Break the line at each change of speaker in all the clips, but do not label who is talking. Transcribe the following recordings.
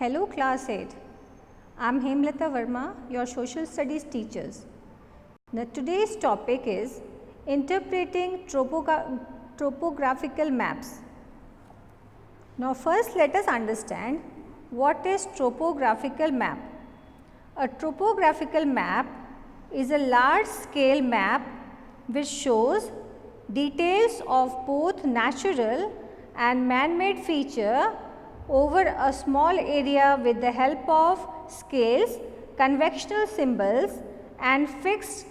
Hello class 8, I am Hemlata Verma, your social studies teachers. Now today's topic is interpreting topographical maps. Now first let us understand what is topographical map. A topographical map is a large scale map which shows details of both natural and man-made feature over a small area with the help of scales, conventional symbols and fixed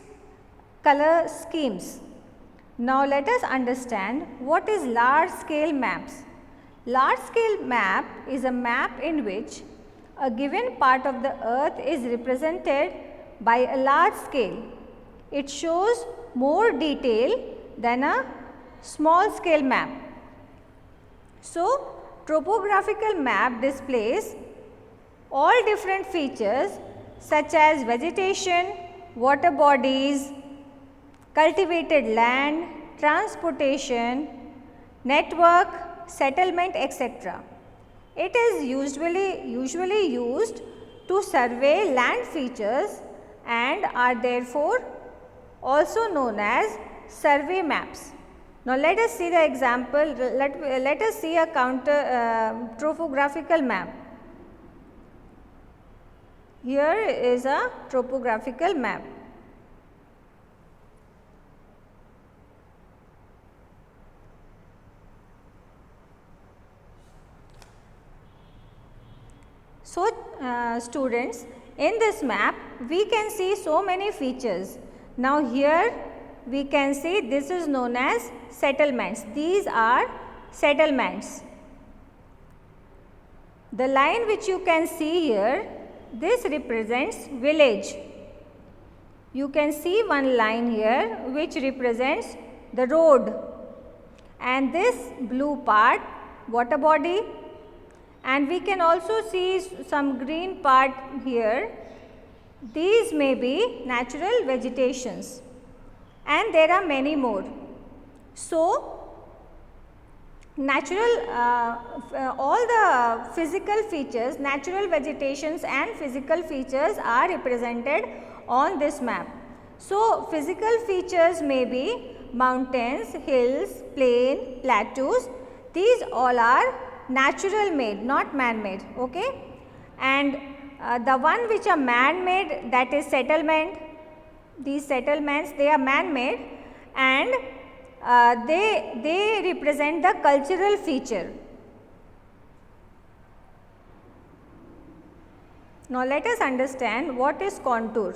color schemes. Now let us understand what is large scale maps. Large scale map is a map in which a given part of the earth is represented by a large scale. It shows more detail than a small scale map. So, topographical map displays all different features such as vegetation, water bodies, cultivated land, transportation, network, settlement, etc. It is usually used to survey land features and are therefore also known as survey maps. Now let us see the example. Let us see a topographical map. Here is a topographical map. So students, in this map we can see so many features. Now here we can see this is known as settlements. These are settlements. The line which you can see here, this represents village. You can see one line here which represents the road, and this blue part water body, and we can also see some green part here. These may be natural vegetations, and there are many more. So, all the physical features, natural vegetations and physical features are represented on this map. So, physical features may be mountains, hills, plain, plateaus. These all are natural made, not man made. Okay? And the one which are man made, that is settlement. These settlements, they are man made, and they represent the cultural feature. Now let us understand what is contour.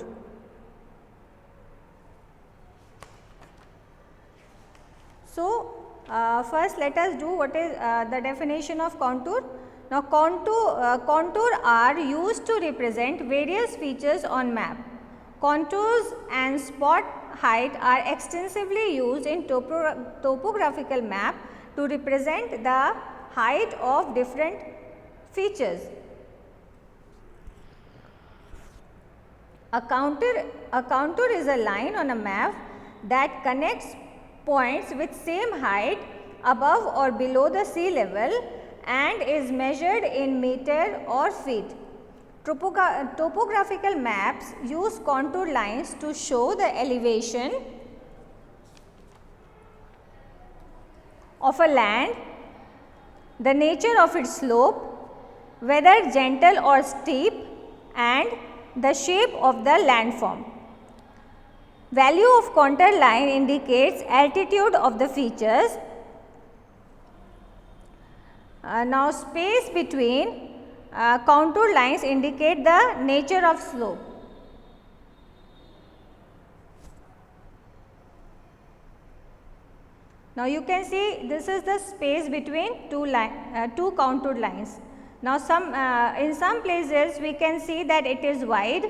So first let us do what is the definition of contour. Now contour are used to represent various features on map. Contours and spot height are extensively used in topographical map to represent the height of different features. A contour is a line on a map that connects points with same height above or below the sea level and is measured in meter or feet. Topographical maps use contour lines to show the elevation of a land, the nature of its slope, whether gentle or steep, and the shape of the landform. Value of contour line indicates altitude of the features. Now space between contour lines indicate the nature of slope. Now you can see this is the space between two contour lines. Now in some places we can see that it is wide,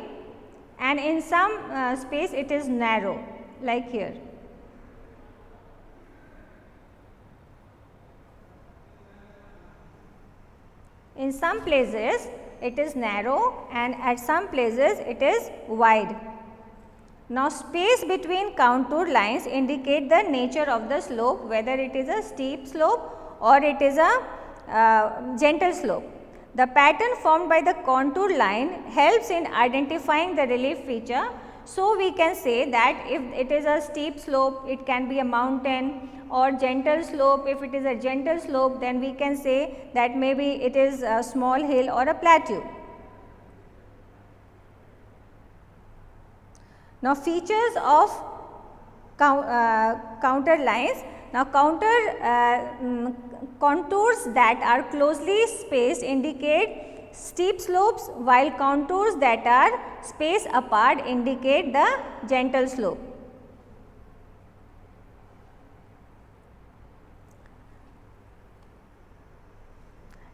and in some space it is narrow, like here. In some places it is narrow, and at some places it is wide. Now space between contour lines indicate the nature of the slope, whether it is a steep slope or it is a gentle slope. The pattern formed by the contour line helps in identifying the relief feature. So, we can say that if it is a steep slope, it can be a mountain, or gentle slope. If it is a gentle slope, then we can say that maybe it is a small hill or a plateau. Now, features of contour lines. Now, contours that are closely spaced indicate steep slopes, while contours that are spaced apart indicate the gentle slope.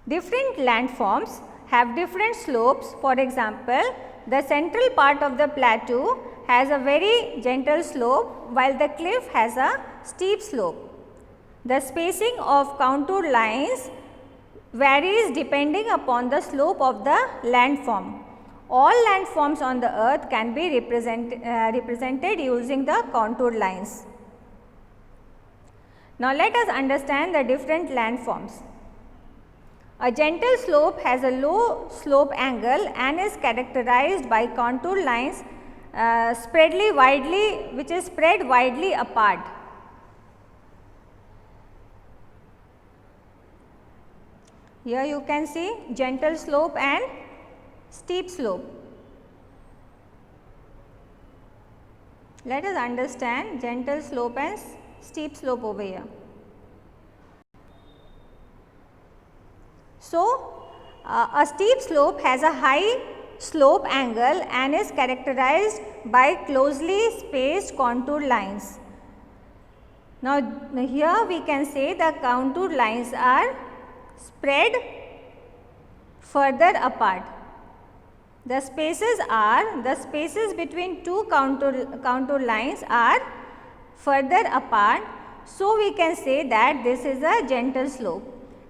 Different landforms have different slopes. For example, the central part of the plateau has a very gentle slope, while the cliff has a steep slope. The spacing of contour lines varies depending upon the slope of the landform. All landforms on the earth can be represented using the contour lines. Now, let us understand the different landforms. A gentle slope has a low slope angle and is characterized by contour lines which is spread widely apart. Here you can see gentle slope and steep slope. Let us understand gentle slope and steep slope over here. So, a steep slope has a high slope angle and is characterized by closely spaced contour lines. Now, here we can say the contour lines are spread further apart. The spaces between two contour lines are further apart. So, we can say that this is a gentle slope,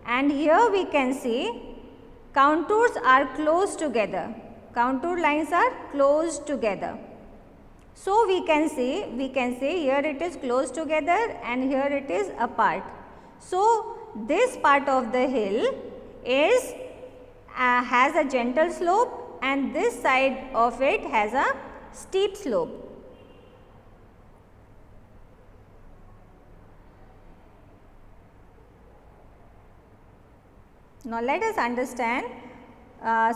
and here we can see contours are close together. Contour lines are close together. So, we can say here it is close together and here it is apart. So, this part of the hill is has a gentle slope and this side of it has a steep slope. Now, let us understand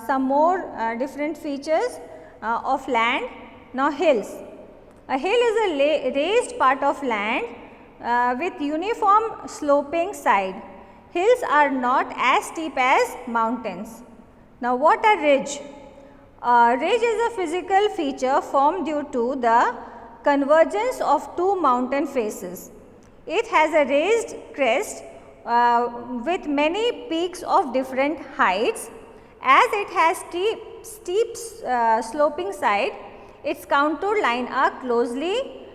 some more different features of land. Now, hills. A hill is a raised part of land with uniform sloping side. Hills are not as steep as mountains. Now, what a ridge? A ridge is a physical feature formed due to the convergence of two mountain faces. It has a raised crest with many peaks of different heights. As it has steep sloping side, its contour lines are closely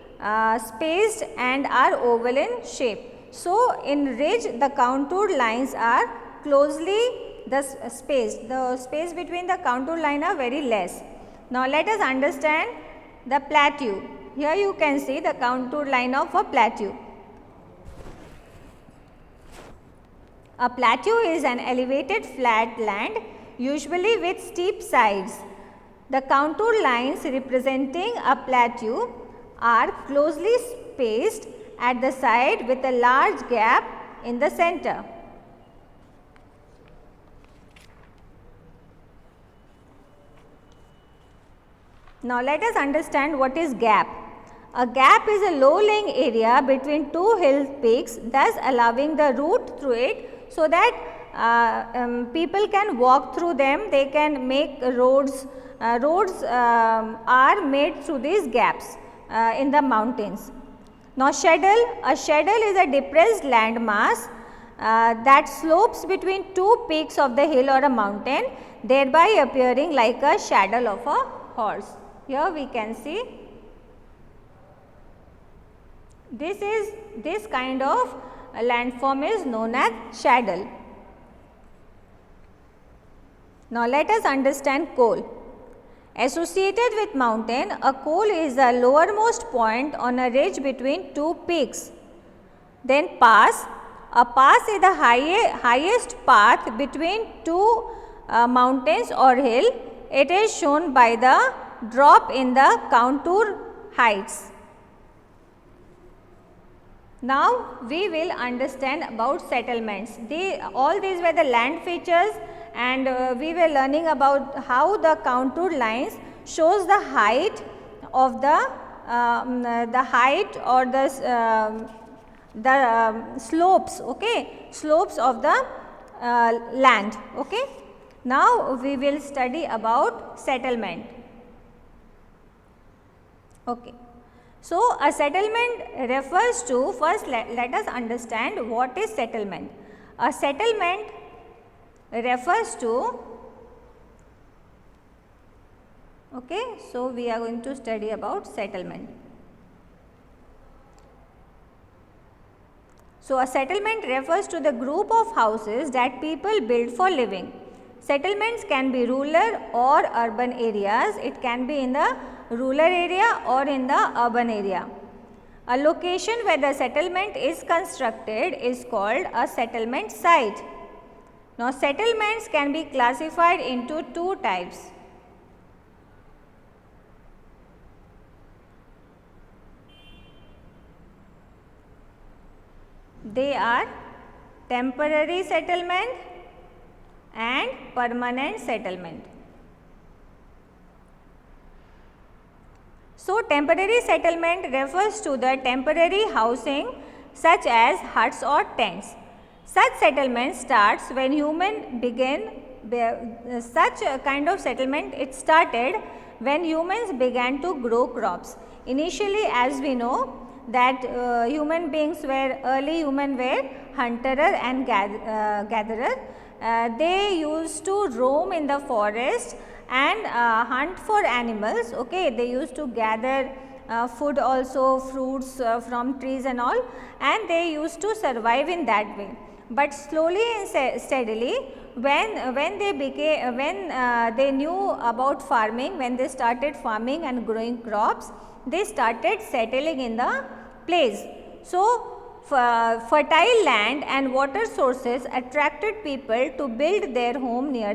spaced and are oval in shape. So, in ridge the contour lines are closely spaced. The space between the contour line are very less. Now, let us understand the plateau. Here you can see the contour line of a plateau. A plateau is an elevated flat land, usually with steep sides. The contour lines representing a plateau are closely spaced at the side with a large gap in the center. Now, let us understand what is gap. A gap is a low-lying area between two hill peaks, thus allowing the route through it so that people can walk through them. They can make roads. Roads are made through these gaps in the mountains. Now, a schedle is a depressed land mass that slopes between two peaks of the hill or a mountain, thereby appearing like a saddle of a horse. Here we can see this kind of landform is known as saddle. Now, let us understand col. Associated with mountain, a col is the lowermost point on a ridge between two peaks. Then pass. A pass is the highest path between two mountains or hill. It is shown by the drop in the contour heights. Now, we will understand about settlements. All these were the land features, and we were learning about how the contour lines shows the height of the height or the slopes, okay, slopes of the land. Okay. Now, we will study about settlement. Okay. So, a settlement refers to, first let us understand what is settlement. A settlement refers to, okay, so we are going to study about settlement. So, a settlement refers to the group of houses that people build for living. Settlements can be rural or urban areas. It can be in the rural area or in the urban area. A location where the settlement is constructed is called a settlement site. Now, settlements can be classified into two types. They are temporary settlement and permanent settlement. So, temporary settlement refers to the temporary housing such as huts or tents. Such settlement starts when human begin, such a kind of settlement it started when humans began to grow crops. Initially, as we know that human beings were, early human were hunter and gatherer. They used to roam in the forest and hunt for animals. Okay, they used to gather food also, fruits from trees and all, and they used to survive in that way. But slowly and steadily, when they became, when they knew about farming, when they started farming and growing crops, they started settling in the place. So, fertile land and water sources attracted people to build their home near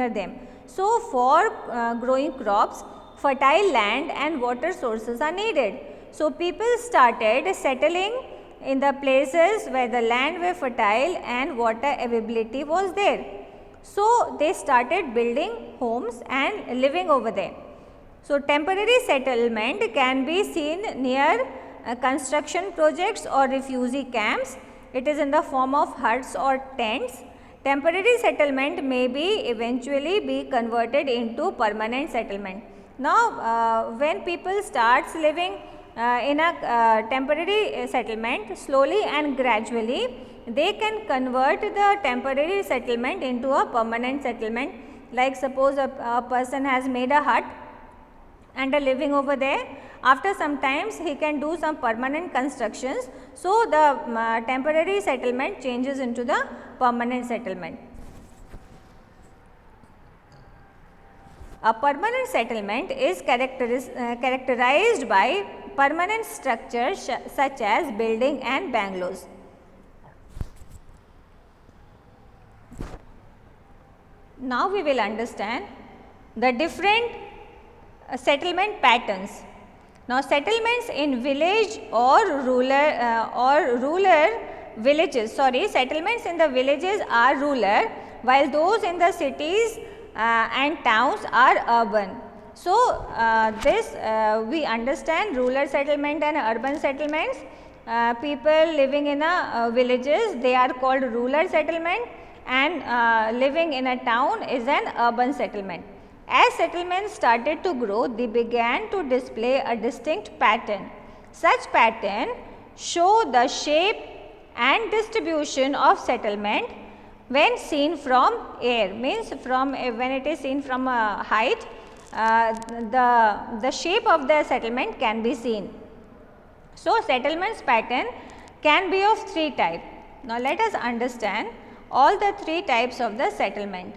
them. So, for growing crops, fertile land and water sources are needed. So, people started settling in the places where the land were fertile and water availability was there. So, they started building homes and living over there. So, temporary settlement can be seen near construction projects or refugee camps. It is in the form of huts or tents. Temporary settlement may be eventually be converted into permanent settlement. Now, when people starts living in a temporary settlement, slowly and gradually they can convert the temporary settlement into a permanent settlement. Like suppose a person has made a hut and are living over there. After some times he can do some permanent constructions. So, the temporary settlement changes into the permanent settlement. A permanent settlement is characterized by permanent structures such as building and bungalows. Now, we will understand the different settlement patterns. Now, settlements in village or rural villages, settlements in the villages are rural, while those in the cities and towns are urban. So, we understand rural settlement and urban settlements. People living in villages, they are called rural settlement, and living in a town is an urban settlement. As settlements started to grow, they began to display a distinct pattern. Such pattern show the shape and distribution of settlement when seen from air, means from when it is seen from a height, the shape of the settlement can be seen. So, settlements pattern can be of three types. Now, let us understand all the three types of the settlement.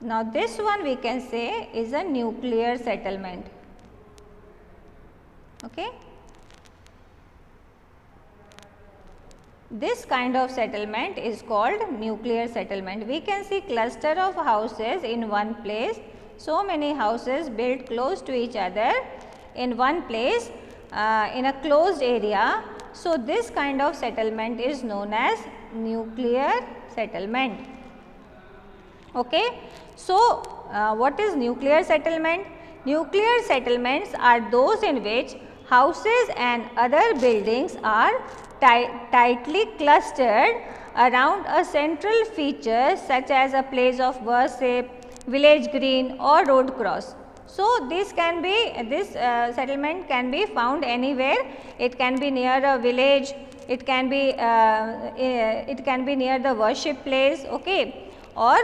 Now, this one we can say is a nuclear settlement. Okay. This kind of settlement is called nuclear settlement. We can see cluster of houses in one place, so many houses built close to each other in one place in a closed area. So, this kind of settlement is known as nuclear settlement. Okay. So, what is nuclear settlement? Nuclear settlements are those in which houses and other buildings are tightly clustered around a central feature such as a place of worship, village green or road cross. So, this settlement can be found anywhere. It can be near a village, it can be near the worship place, okay, or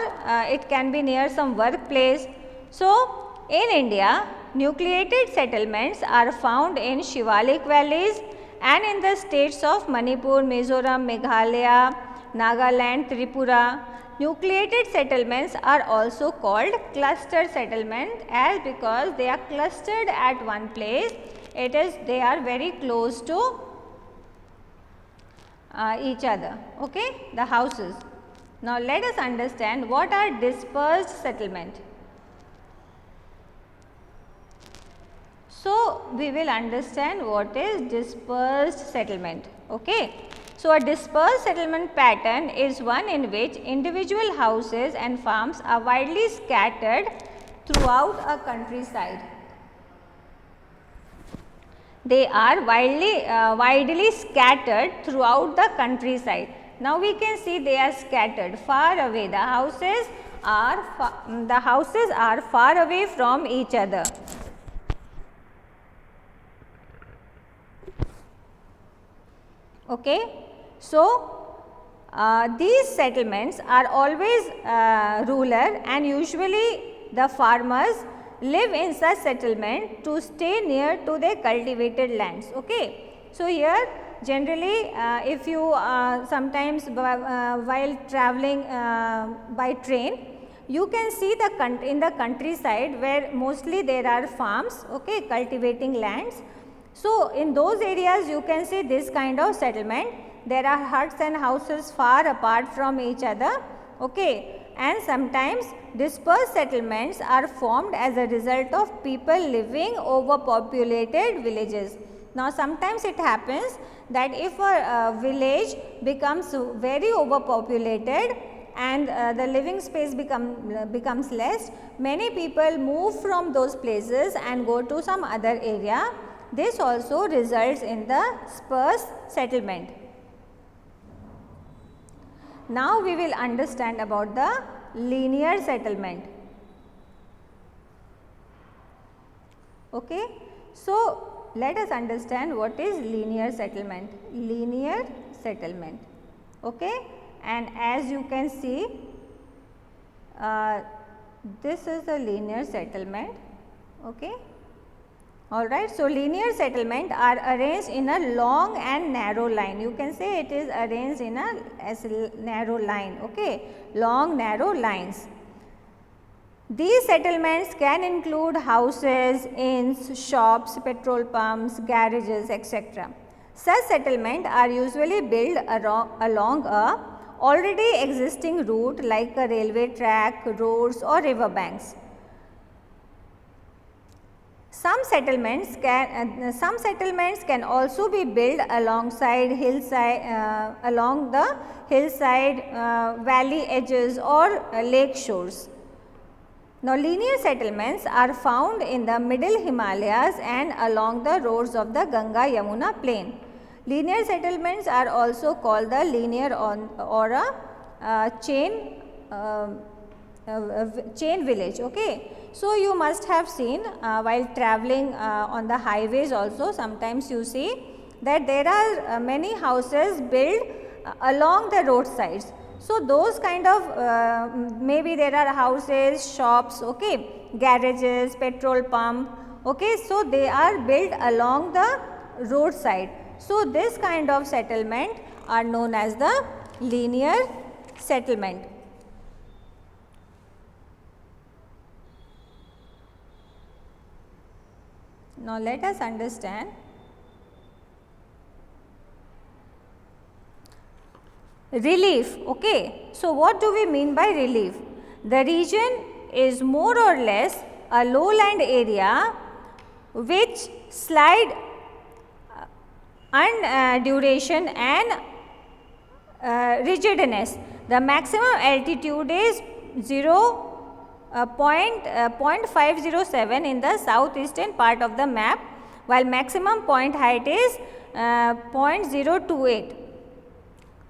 it can be near some workplace. So, in India, nucleated settlements are found in Shivalik valleys and in the states of Manipur, Mizoram, Meghalaya, Nagaland, Tripura. Nucleated settlements are also called cluster settlement as because they are clustered at one place. They are very close to each other, okay, the houses. Now, let us understand what are dispersed settlement. So, we will understand what is dispersed settlement. Okay. So, a dispersed settlement pattern is one in which individual houses and farms are widely scattered throughout a countryside. They are widely scattered throughout the countryside. Now, we can see they are scattered far away. The houses are far away from each other. Okay. So, these settlements are always rural and usually the farmers live in such settlement to stay near to their cultivated lands. Okay. So, here generally if you sometimes while traveling by train, you can see in the countryside where mostly there are farms, okay, cultivating lands. So, in those areas you can see this kind of settlement. There are huts and houses far apart from each other, okay, and sometimes dispersed settlements are formed as a result of people living overpopulated villages. Now, sometimes it happens that if a village becomes very overpopulated and the living space becomes less, many people move from those places and go to some other area. This also results in the dispersed settlement. Now, we will understand about the linear settlement. Okay. So, let us understand what is linear settlement. Linear settlement. Okay. And as you can see, this is a linear settlement. Okay. Alright. So, linear settlement are arranged in a long and narrow line. You can say it is arranged in a narrow line, okay, long narrow lines. These settlements can include houses, inns, shops, petrol pumps, garages, etc. Such settlements are usually built along a already existing route like a railway track, roads or river banks. Some settlements can also be built along the hillside, valley edges or lake shores. Now, linear settlements are found in the middle Himalayas and along the roads of the Ganga Yamuna plain. Linear settlements are also called the linear or a chain village. Okay. So, you must have seen while traveling on the highways also, sometimes you see that there are many houses built along the roadsides. So, those kind of maybe there are houses, shops, okay, garages, petrol pump, okay. So, they are built along the roadside. So, this kind of settlement are known as the linear settlement. Now, let us understand relief. Okay. So, what do we mean by relief? The region is more or less a lowland area which slide duration and rigidness. The maximum altitude is 0.507 in the southeastern part of the map, while maximum point height is 0.028.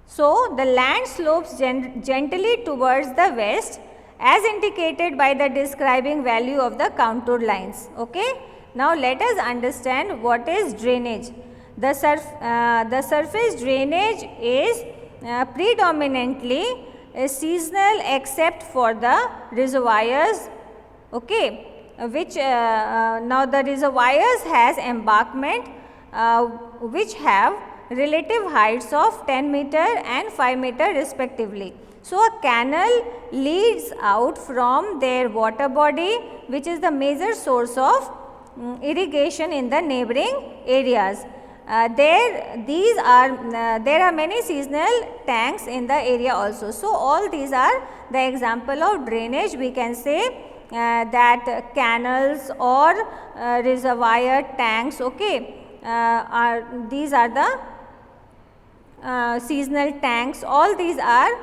So, the land slopes gently towards the west as indicated by the describing value of the contour lines. Okay? Now, let us understand what is drainage. The surface drainage is predominantly seasonal except for the reservoirs, okay, which now the reservoirs has embankment which have relative heights of 10 meter and 5 meter respectively. So, a canal leads out from their water body which is the major source of irrigation in the neighboring areas. There are many seasonal tanks in the area also. So, all these are the example of drainage. We can say that canals or reservoir tanks, okay, these are the seasonal tanks. All these are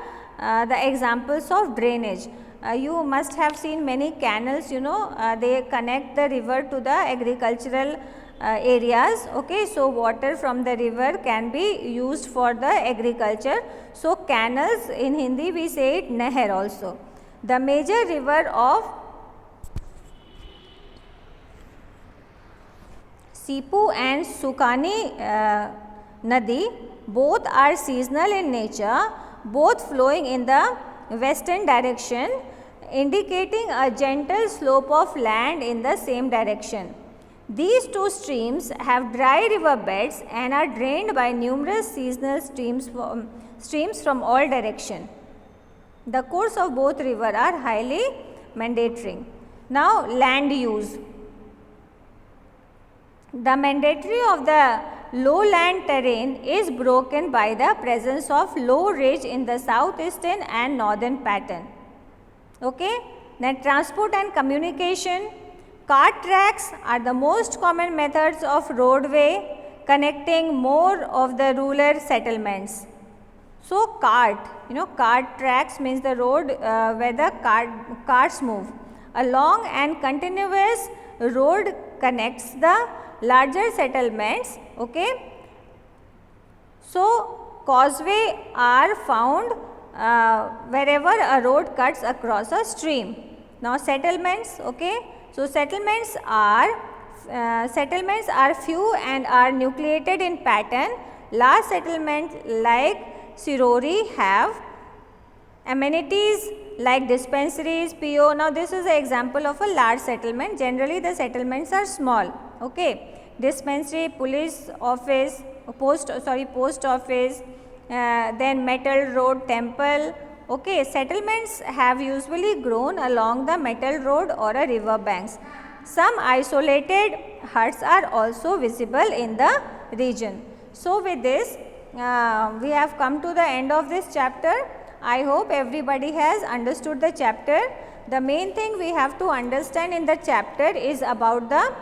the examples of drainage. You must have seen many canals, you know, they connect the river to the agricultural areas. Okay. So, water from the river can be used for the agriculture. So, canals in Hindi we say it Nehar also. The major river of Sipu and Sukani Nadi both are seasonal in nature, both flowing in the western direction, indicating a gentle slope of land in the same direction. These two streams have dry river beds and are drained by numerous seasonal streams from all directions. The course of both rivers are highly mandatory. Now, land use. The mandatory of the lowland terrain is broken by the presence of low ridge in the southeastern and northern pattern. Okay. Then transport and communication. Cart tracks are the most common methods of roadway connecting more of the rural settlements. So, cart tracks means the road where the carts move. A long and continuous road connects the larger settlements. Okay. So, causeway are found wherever a road cuts across a stream. Now, settlements. Okay. So, settlements are few and are nucleated in pattern. Large settlements like Sirori have amenities like dispensaries, PO. Now, this is an example of a large settlement. Generally, the settlements are small. Okay. Dispensary, police office, post office, then metal road, temple. Okay. Settlements have usually grown along the metal road or a river banks. Some isolated huts are also visible in the region. So, with this we have come to the end of this chapter. I hope everybody has understood the chapter. The main thing we have to understand in the chapter is about the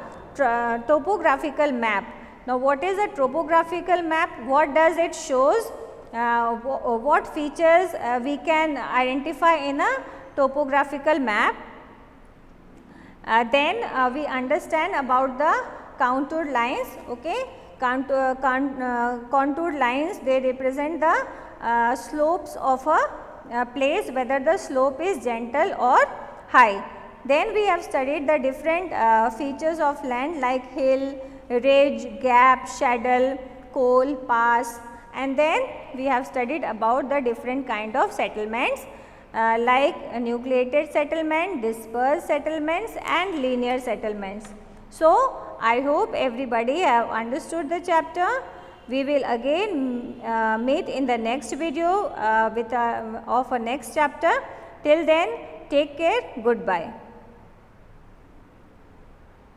topographical map. Now, what is a topographical map? What does it shows? What features we can identify in a topographical map? Then we understand about the contoured lines. Okay. Contoured lines, they represent the slopes of a place, whether the slope is gentle or high. Then we have studied the different features of land like hill, ridge, gap, shadow, col, pass, and then we have studied about the different kind of settlements like nucleated settlement, dispersed settlements and linear settlements. So, I hope everybody have understood the chapter. We will again meet in the next video of a next chapter. Till then, take care. Goodbye.